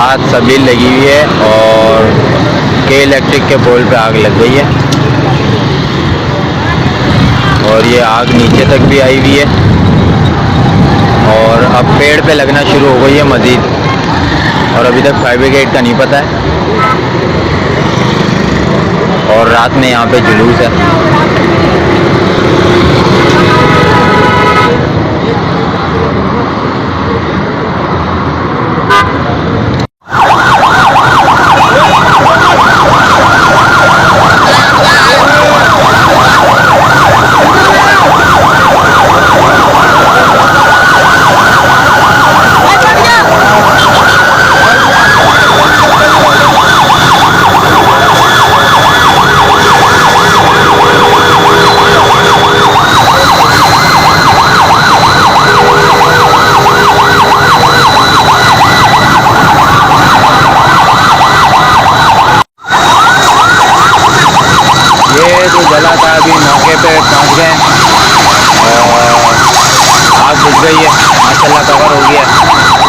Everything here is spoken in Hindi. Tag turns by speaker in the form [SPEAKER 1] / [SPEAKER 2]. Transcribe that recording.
[SPEAKER 1] रात सबील लगी हुई है और के इलेक्ट्रिक के पोल पे आग लग गई है और ये आग नीचे तक भी आई हुई है और अब पेड़ पे लगना शुरू हो गई है मज़ीद। और अभी तक फायर ब्रिगेड का नहीं पता है और रात में यहाँ पे जुलूस है। जो जला था अभी मौके पे पहुंच गए और आग बुझ गई है, माशाल्लाह कवर हो गया।